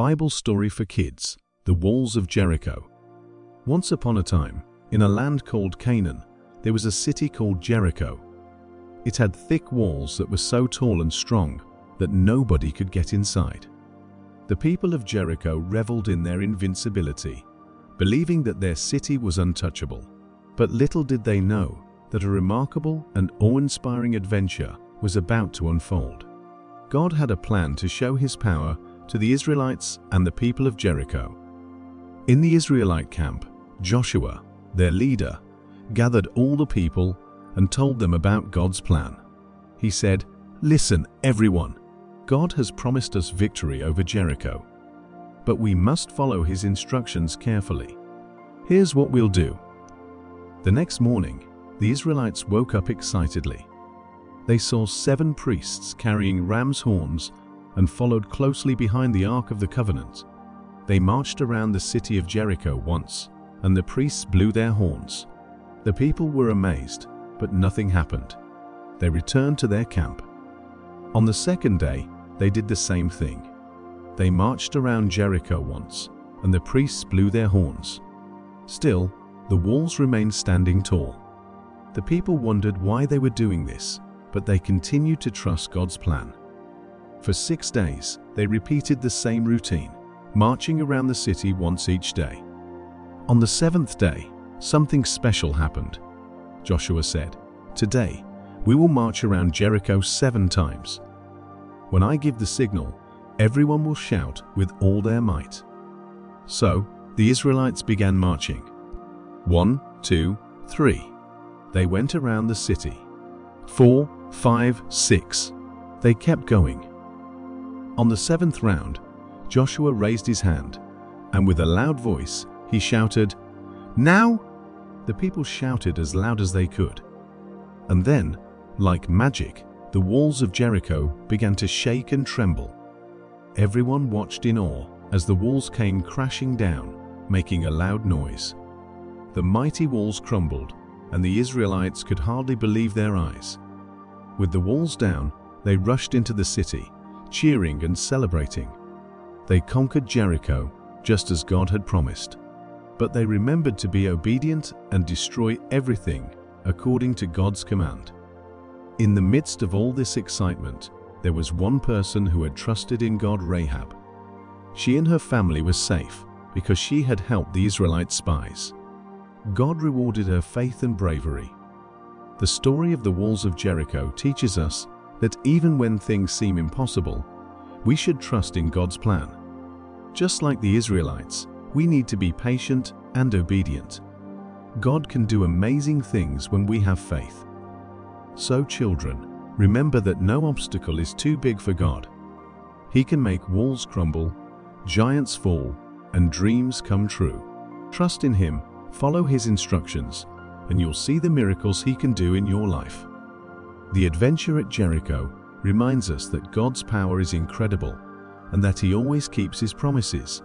Bible story for kids, the Walls of Jericho. Once upon a time, in a land called Canaan, there was a city called Jericho. It had thick walls that were so tall and strong that nobody could get inside. The people of Jericho reveled in their invincibility, believing that their city was untouchable. But little did they know that a remarkable and awe-inspiring adventure was about to unfold. God had a plan to show His power to the Israelites and the people of Jericho. In the Israelite camp, Joshua, their leader, gathered all the people and told them about God's plan. He said, "Listen, everyone, God has promised us victory over Jericho, but we must follow His instructions carefully. Here's what we'll do." The next morning, the Israelites woke up excitedly. They saw 7 priests carrying ram's horns and followed closely behind the Ark of the Covenant. They marched around the city of Jericho once, and the priests blew their horns. The people were amazed, but nothing happened. They returned to their camp. On the second day, they did the same thing. They marched around Jericho once, and the priests blew their horns. Still, the walls remained standing tall. The people wondered why they were doing this, but they continued to trust God's plan. For 6 days, they repeated the same routine, marching around the city once each day. On the 7th day, something special happened. Joshua said, "Today, we will march around Jericho 7 times. When I give the signal, everyone will shout with all their might." So, the Israelites began marching. 1, 2, 3. They went around the city. 4, 5, 6. They kept going. On the 7th round, Joshua raised his hand, and with a loud voice, he shouted, "Now!" The people shouted as loud as they could. And then, like magic, the walls of Jericho began to shake and tremble. Everyone watched in awe as the walls came crashing down, making a loud noise. The mighty walls crumbled, and the Israelites could hardly believe their eyes. With the walls down, they rushed into the city, cheering and celebrating. They conquered Jericho, just as God had promised. But they remembered to be obedient and destroy everything according to God's command. In the midst of all this excitement, there was one person who had trusted in God: Rahab. She and her family were safe because she had helped the Israelite spies. God rewarded her faith and bravery. The story of the Walls of Jericho teaches us that even when things seem impossible, we should trust in God's plan. Just like the Israelites, we need to be patient and obedient. God can do amazing things when we have faith. So children, remember that no obstacle is too big for God. He can make walls crumble, giants fall, and dreams come true. Trust in Him, follow His instructions, and you'll see the miracles He can do in your life. The adventure at Jericho reminds us that God's power is incredible and that He always keeps His promises.